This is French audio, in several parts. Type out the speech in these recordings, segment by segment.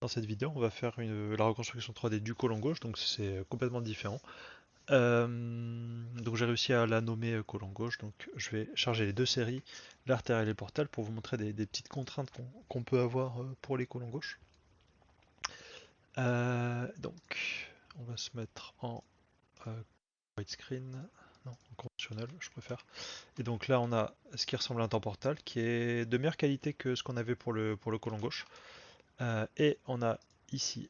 Dans cette vidéo, on va faire la reconstruction 3D du côlon gauche, donc c'est complètement différent. Donc j'ai réussi à la nommer côlon gauche, donc je vais charger les deux séries, l'artère et les portales, pour vous montrer des petites contraintes qu'on peut avoir pour les côlons gauche. Donc on va se mettre en widescreen, non, en conventionnel, je préfère. Et donc là on a ce qui ressemble à un temps portal, qui est de meilleure qualité que ce qu'on avait pour le côlon gauche. Et on a ici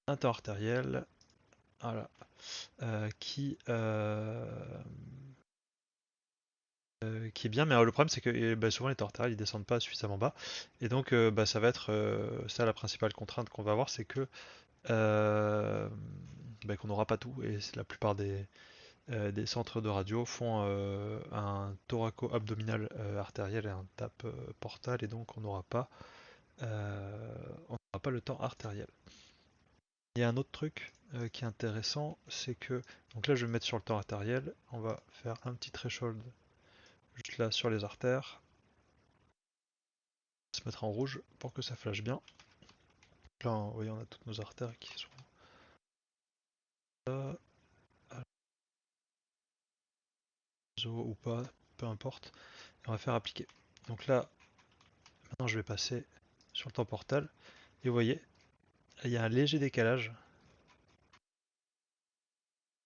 un temps artériel, voilà, qui est bien, mais le problème c'est que bah, souvent les temps artériels ils descendent pas suffisamment bas, et donc bah, ça va être ça la principale contrainte qu'on va avoir, c'est que bah, qu'on n'aura pas tout, et la plupart des centres de radio font un thoraco-abdominal artériel et un TAP portal, et donc on n'aura pas le temps artériel. Il y a un autre truc qui est intéressant, c'est que, donc là je vais me mettre sur le temps artériel, on va faire un petit threshold juste là sur les artères, se mettre en rouge pour que ça flash bien. Là, vous voyez, on a toutes nos artères qui sont là, ou pas, peu importe. Et on va faire appliquer. Donc là, maintenant je vais passer sur le temps portal, et vous voyez, il y a un léger décalage.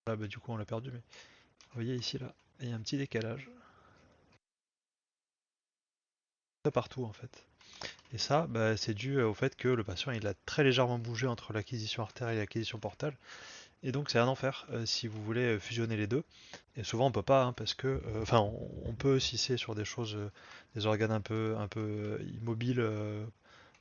Là, bah, du coup on l'a perdu, mais vous voyez ici, là, il y a un petit décalage. Ça partout en fait. Et ça, bah, c'est dû au fait que le patient il a très légèrement bougé entre l'acquisition artérielle et l'acquisition portale. Et donc c'est un enfer si vous voulez fusionner les deux. Et souvent on peut pas, hein, parce que, enfin on peut si c'est sur des choses, des organes un peu immobiles,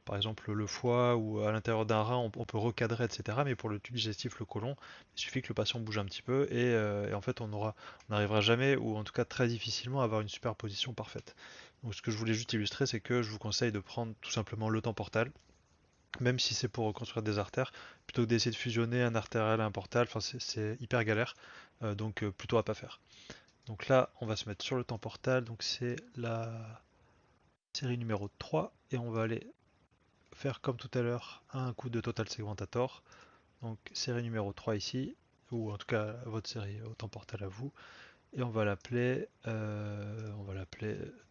par exemple le foie ou à l'intérieur d'un rein, on peut recadrer, etc. Mais pour le tube digestif, le côlon, il suffit que le patient bouge un petit peu, et en fait on n'arrivera jamais, ou en tout cas très difficilement, à avoir une superposition parfaite. Donc ce que je voulais juste illustrer, c'est que je vous conseille de prendre tout simplement le temps portal, même si c'est pour reconstruire des artères, plutôt que d'essayer de fusionner un artériel à un portal, enfin c'est hyper galère, donc plutôt à pas faire. Donc là, on va se mettre sur le temps portal, donc c'est la série numéro 3, et on va aller faire comme tout à l'heure un coup de Total Segmentator, donc série numéro 3 ici, ou en tout cas votre série au temps portal à vous, et on va l'appeler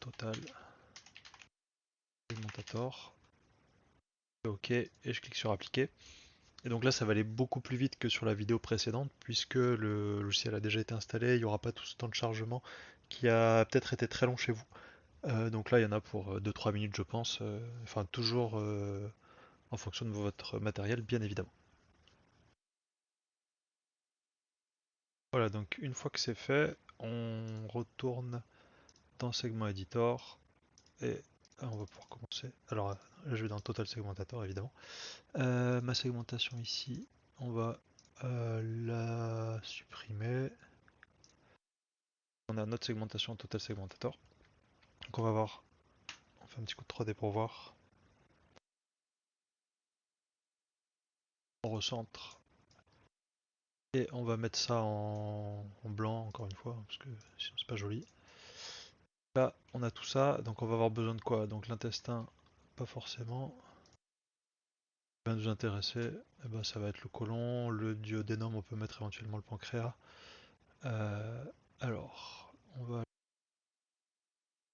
Total Segmentator, ok, et je clique sur appliquer. Et donc là, ça va aller beaucoup plus vite que sur la vidéo précédente, puisque le logiciel a déjà été installé, il n'y aura pas tout ce temps de chargement qui a peut-être été très long chez vous. Donc là, il y en a pour 2-3 minutes, je pense. Enfin, toujours en fonction de votre matériel, bien évidemment. Voilà, donc une fois que c'est fait, on retourne dans Segment Editor, et on va pouvoir commencer. Alors là, je vais dans Total Segmentator, évidemment. Ma segmentation ici, on va la supprimer. On a notre segmentation Total Segmentator. Donc on va voir, on fait un petit coup de 3D pour voir. On recentre. Et on va mettre ça en blanc, encore une fois, parce que sinon c'est pas joli. Là, on a tout ça, donc on va avoir besoin de quoi? Donc l'intestin, pas forcément. Ce qui va nous intéresser, eh ben, ça va être le côlon, le duodénum, on peut mettre éventuellement le pancréas. Euh, alors, on va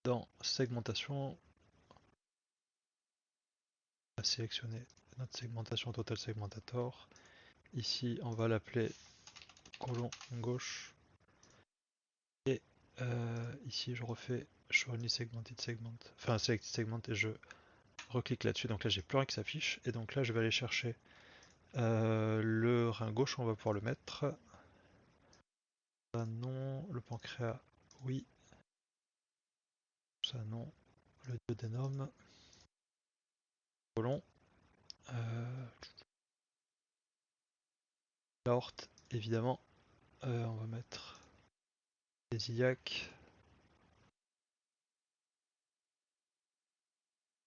dans segmentation, on va sélectionner notre segmentation Total Segmentator. Ici, on va l'appeler côlon gauche. Et ici, je refais Show Only Segmented Segment, enfin Select Segment, et je reclique là-dessus. Donc là, j'ai plus rien qui s'affiche. Et donc là, je vais aller chercher le rein gauche, on va pouvoir le mettre. Ça non, le pancréas, oui. Ça non, le duodénum, côlon, l'aorte, évidemment. On va mettre les iliaques,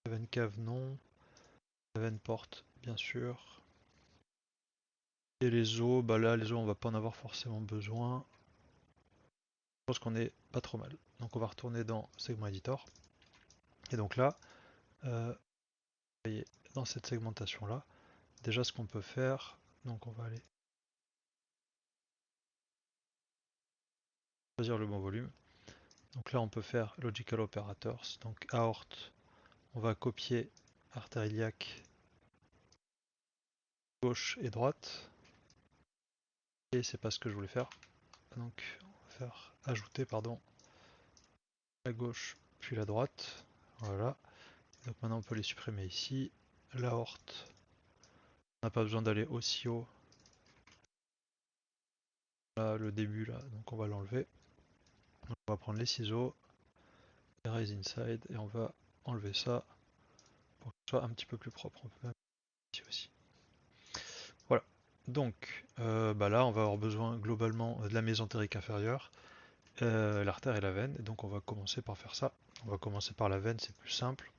la veine cave, non. La veine porte, bien sûr. Et les os, bah là, les os, on va pas en avoir forcément besoin. Je pense qu'on est pas trop mal. Donc on va retourner dans Segment Editor. Et donc là, vous voyez, dans cette segmentation là, déjà ce qu'on peut faire, donc on va aller choisir le bon volume. Donc là on peut faire Logical Operators, donc aorte, on va copier artère iliaque gauche et droite, et c'est pas ce que je voulais faire, donc on va faire ajouter pardon la gauche puis la droite, voilà, donc maintenant on peut les supprimer ici, l'aorte, on n'a pas besoin d'aller aussi haut, là le début là, donc on va l'enlever, on va prendre les ciseaux, Erase Inside, et on va enlever ça pour que ce soit un petit peu plus propre, on peut même ici aussi. Voilà, donc là on va avoir besoin globalement de la mésentérique inférieure, l'artère et la veine, et donc on va commencer par faire ça. On va commencer par la veine, c'est plus simple.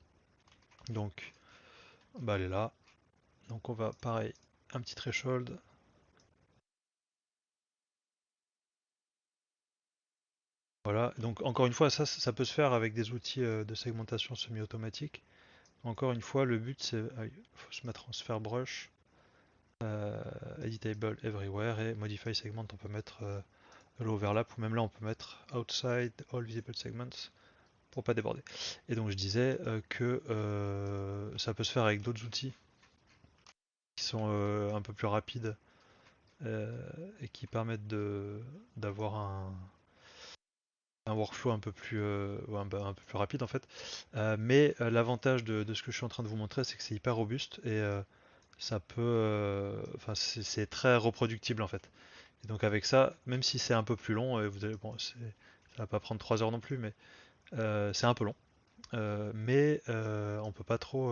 Donc elle est là. Donc on va pareil, un petit threshold. Voilà, donc encore une fois, ça peut se faire avec des outils de segmentation semi-automatique. Encore une fois, le but c'est, il faut se mettre en sphere brush, editable everywhere et modify segment, on peut mettre l'overlap, ou même là on peut mettre outside all visible segments pour pas déborder. Et donc je disais que ça peut se faire avec d'autres outils qui sont un peu plus rapides et qui permettent d'avoir un workflow un peu plus, un peu plus rapide en fait. Mais l'avantage de ce que je suis en train de vous montrer, c'est que c'est hyper robuste et ça peut, c'est très reproductible en fait. Et donc avec ça, même si c'est un peu plus long, vous allez, bon, ça va pas prendre 3 heures non plus, mais c'est un peu long. Mais on peut pas trop.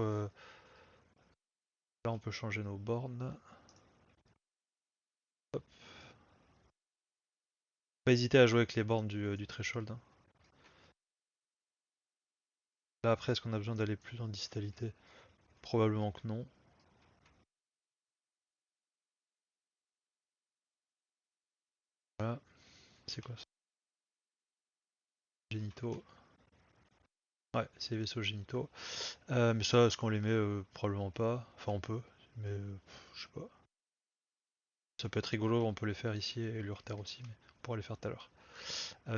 Là, on peut changer nos bornes. Hop. Pas hésiter à jouer avec les bornes du threshold, hein. Là, après, est-ce qu'on a besoin d'aller plus en distalité? Probablement que non. Voilà, c'est quoi ça? Génitaux. Ouais, c'est les vaisseaux génitaux. Mais ça, est-ce qu'on les met? Probablement pas. Enfin, on peut, mais je sais pas. Ça peut être rigolo, on peut les faire ici et l'urtère aussi, mais on pourra les faire tout à l'heure.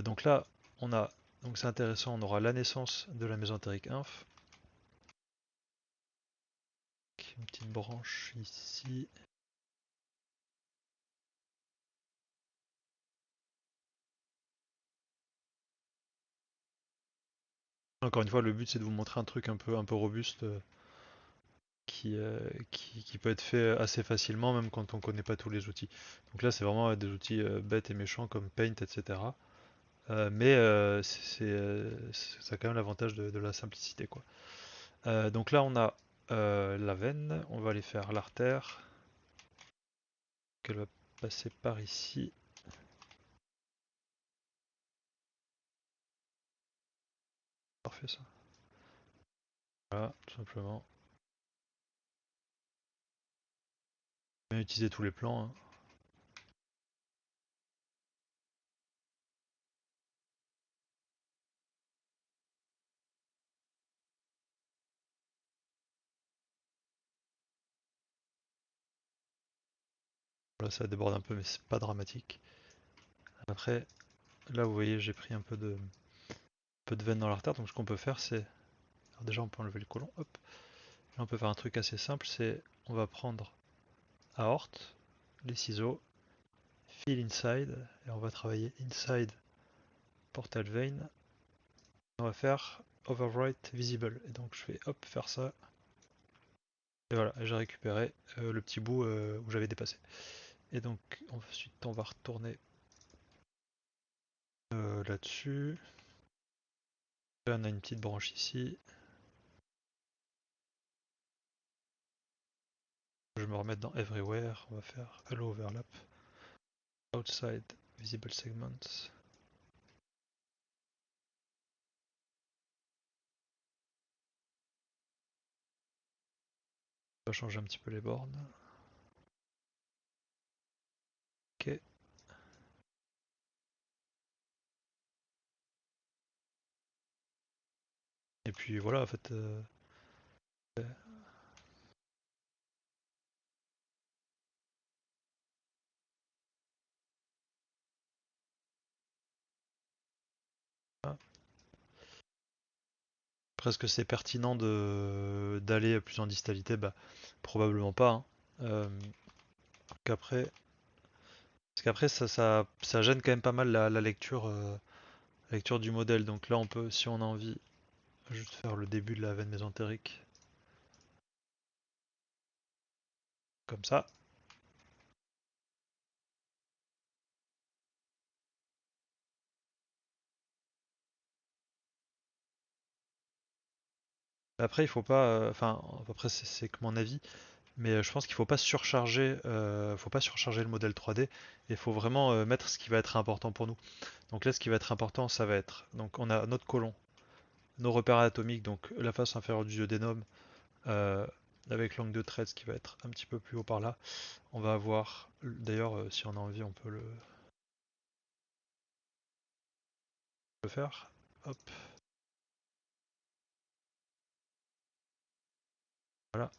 Donc là, on a, donc c'est intéressant, on aura la naissance de la mésentérique inf. Une petite branche ici. Encore une fois, le but c'est de vous montrer un truc un peu robuste qui peut être fait assez facilement, même quand on connaît pas tous les outils. Donc là, c'est vraiment des outils bêtes et méchants comme Paint, etc. Mais ça a quand même l'avantage de la simplicité, quoi. Donc là, on a la veine, on va aller faire l'artère, qu'elle va passer par ici. Parfait ça. Voilà, tout simplement. Bien utiliser tous les plans, hein. Là, ça déborde un peu, mais c'est pas dramatique. Après, là, vous voyez, j'ai pris un peu de veine dans l'artère, donc ce qu'on peut faire, c'est... Alors déjà, on peut enlever le côlon, hop. Là, on peut faire un truc assez simple, c'est... On va prendre aorte, les ciseaux, fill inside, et on va travailler inside portal vein. On va faire overwrite visible, et donc je vais, hop, faire ça. Et voilà, j'ai récupéré le petit bout où j'avais dépassé. Et donc, ensuite, on va retourner là-dessus. Là, on a une petite branche ici. Je vais me remettre dans Everywhere. On va faire Allow Overlap. Outside Visible Segments. On va changer un petit peu les bornes. Ok. Et puis voilà, en fait, Après, est-ce que c'est pertinent d'aller plus en distalité? Bah, probablement pas, hein. Qu'après, Parce qu'après, ça gêne quand même pas mal la lecture du modèle. Donc là, on peut, si on a envie, juste faire le début de la veine mésentérique, comme ça. Après, il faut pas, enfin, après, c'est que mon avis, mais je pense qu'il faut pas surcharger le modèle 3D, et il faut vraiment mettre ce qui va être important pour nous. Donc là, ce qui va être important, ça va être, donc on a notre côlon, nos repères anatomiques, donc la face inférieure du duodénum, euh, avec l'angle de trait, ce qui va être un petit peu plus haut par là. On va avoir, d'ailleurs, si on a envie, on peut le faire. Hop, voilà.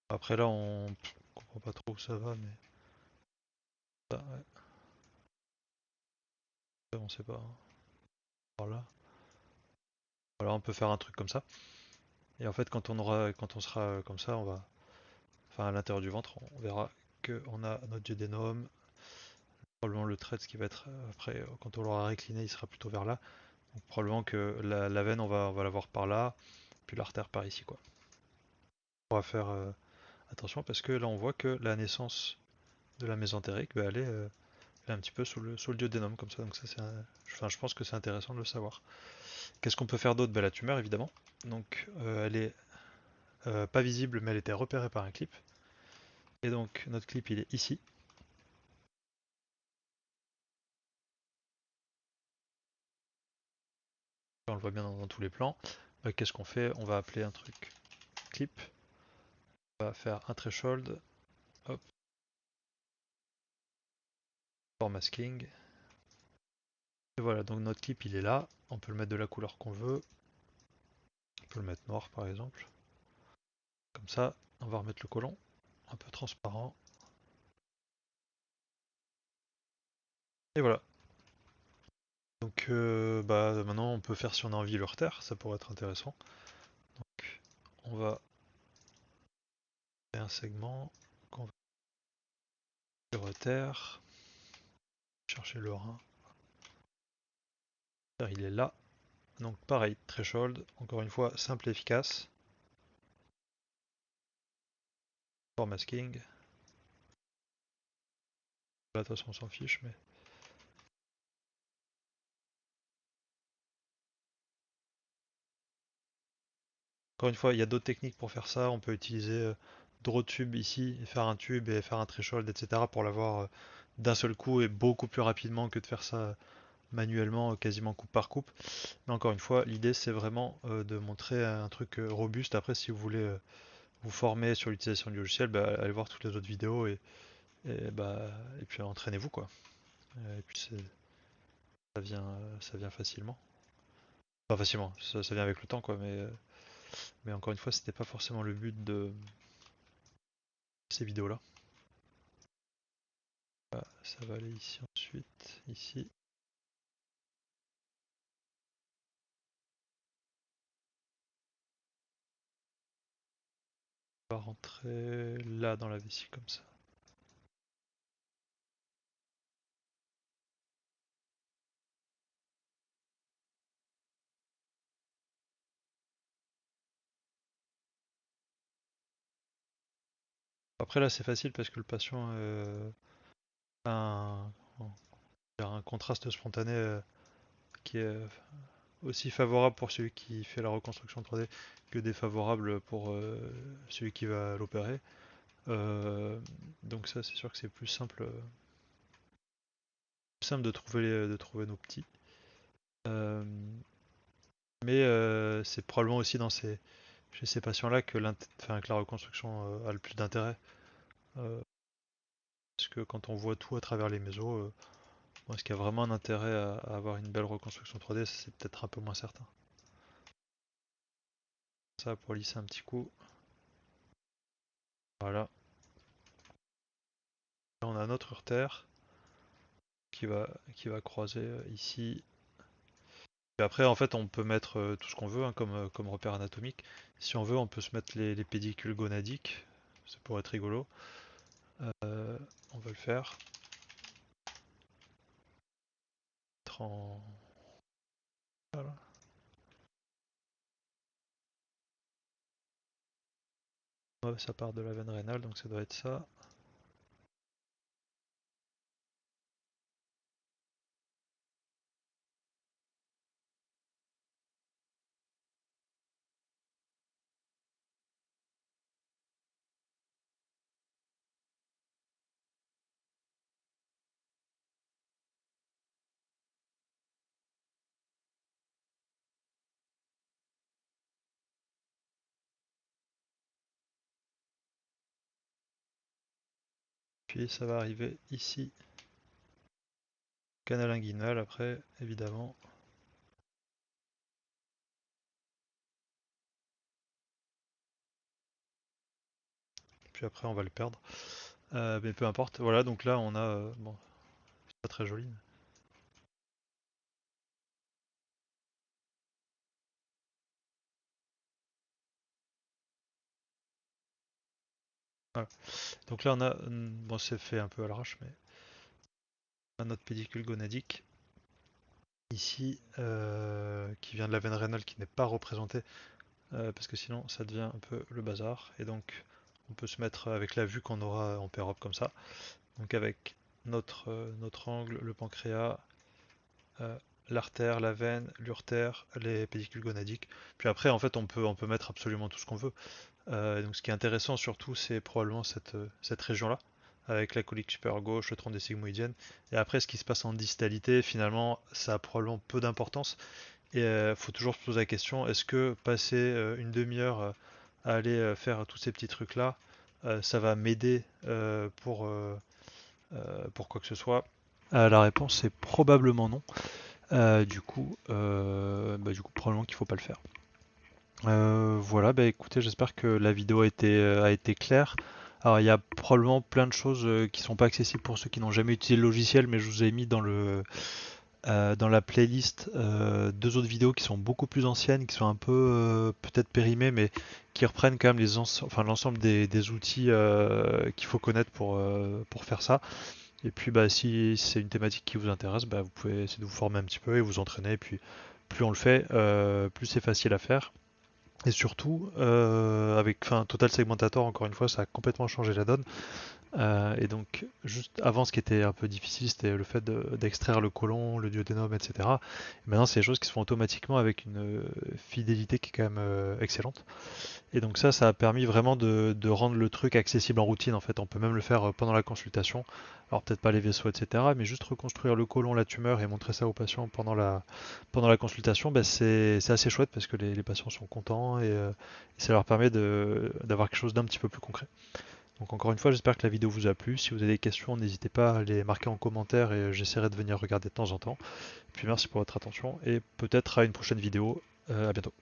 Après là, on comprend pas trop où ça va, mais ça, ouais, ça, on sait pas, hein. Voilà. Voilà, on peut faire un truc comme ça. Et en fait, quand on sera comme ça, on va, enfin à l'intérieur du ventre, on verra que on a notre duodénum, probablement le trait, ce qui va être après, quand on l'aura récliné, il sera plutôt vers là. Donc probablement que la veine, on va la voir par là, puis l'artère par ici, quoi. On va faire attention parce que là, on voit que la naissance de la mésentérique, bah, elle est un petit peu sous le duodénum, comme ça. Donc ça, enfin, je pense que c'est intéressant de le savoir. Qu'est-ce qu'on peut faire d'autre? Bah, la tumeur, évidemment. Donc elle est pas visible, mais elle était repérée par un clip. Et donc notre clip, il est ici. On le voit bien dans tous les plans. Qu'est-ce qu'on fait? On va appeler un truc clip. On va faire un threshold. Hop, for masking. Et voilà, donc notre clip, il est là. On peut le mettre de la couleur qu'on veut. On peut le mettre noir, par exemple. Comme ça, on va remettre le côlon un peu transparent. Et voilà. Donc bah, maintenant, on peut faire si on a envie le reterre. Ça pourrait être intéressant. Donc on va faire un segment qu'on va sur reterre. Chercher le rein. Il est là. Donc pareil, threshold, encore une fois, simple et efficace. For masking. Là, de toute façon, on s'en fiche, mais... Encore une fois, il y a d'autres techniques pour faire ça. On peut utiliser draw tube ici, et faire un tube et faire un threshold, etc. pour l'avoir d'un seul coup et beaucoup plus rapidement que de faire ça manuellement, quasiment coupe par coupe. Mais encore une fois, l'idée c'est vraiment de montrer un truc robuste. Après, si vous voulez vous former sur l'utilisation du logiciel, bah, allez voir toutes les autres vidéos bah, et puis entraînez-vous quoi. Et puis ça vient facilement. Pas facilement, ça vient avec le temps quoi, mais encore une fois, c'était pas forcément le but de ces vidéos-là. Voilà, ça va aller ici ensuite, ici. On va rentrer là dans la vessie comme ça. Après là, c'est facile parce que le patient a un contraste spontané qui est aussi favorable pour celui qui fait la reconstruction 3D que défavorable pour celui qui va l'opérer. Donc ça, c'est sûr que c'est plus simple de trouver nos petits. Euh, mais c'est probablement aussi chez ces patients-là que la reconstruction a le plus d'intérêt. Euh, Parce que quand on voit tout à travers les mésos, est-ce qu'il y a vraiment un intérêt à avoir une belle reconstruction 3D? C'est peut-être un peu moins certain. Ça pour lisser un petit coup. Voilà. Là on a notre terre. qui va croiser ici. Et après, en fait, on peut mettre tout ce qu'on veut hein, comme repère anatomique. Si on veut, on peut se mettre les pédicules gonadiques. Ça pourrait être rigolo. On va le faire. Mettre en... Voilà. Ouais, ça part de la veine rénale, donc ça doit être ça. Puis ça va arriver ici. Canal inguinal après, évidemment. Puis après, on va le perdre. Mais peu importe. Voilà, donc là, on a... bon, c'est pas très joli. Voilà. Donc là, on a... Bon, c'est fait un peu à l'arrache, mais... On a notre pédicule gonadique. Ici, qui vient de la veine rénale qui n'est pas représentée. Parce que sinon, ça devient un peu le bazar. Et donc, on peut se mettre avec la vue qu'on aura en pérope comme ça. Donc avec notre angle, le pancréas, euh, l'artère, la veine, l'urtère, les pédicules gonadiques. Puis après, en fait, on peut mettre absolument tout ce qu'on veut. Donc ce qui est intéressant surtout, c'est probablement cette région-là, avec la colique supérieure gauche, le tronc des sigmoïdiennes. Et après, ce qui se passe en distalité, finalement, ça a probablement peu d'importance. Et faut toujours se poser la question, est-ce que passer une demi-heure à aller faire tous ces petits trucs-là, ça va m'aider pour quoi que ce soit? La réponse est probablement non. Du coup, probablement qu'il faut pas le faire. Voilà, bah écoutez, j'espère que la vidéo a été claire. Alors, il y a probablement plein de choses qui sont pas accessibles pour ceux qui n'ont jamais utilisé le logiciel, mais je vous ai mis dans la playlist deux autres vidéos qui sont beaucoup plus anciennes, qui sont un peu peut-être périmées, mais qui reprennent quand même enfin, l'ensemble des outils qu'il faut connaître pour faire ça. Et puis bah, si c'est une thématique qui vous intéresse, bah, vous pouvez essayer de vous former un petit peu et vous entraîner. Et puis plus on le fait, plus c'est facile à faire. Et surtout, avec enfin, Total Segmentator, encore une fois, ça a complètement changé la donne. Et donc, juste avant, ce qui était un peu difficile, c'était le fait d'extraire le côlon, le duodénum, etc. Et maintenant, c'est des choses qui se font automatiquement avec une fidélité qui est quand même excellente. Et donc ça a permis vraiment de rendre le truc accessible en routine. En fait, on peut même le faire pendant la consultation. Alors peut-être pas les vaisseaux, etc. Mais juste reconstruire le côlon, la tumeur et montrer ça aux patients pendant la consultation, bah, c'est assez chouette parce que les patients sont contents et ça leur permet d'avoir quelque chose d'un petit peu plus concret. Donc encore une fois, j'espère que la vidéo vous a plu. Si vous avez des questions, n'hésitez pas à les marquer en commentaire et j'essaierai de venir regarder de temps en temps. Puis merci pour votre attention et peut-être à une prochaine vidéo. À bientôt.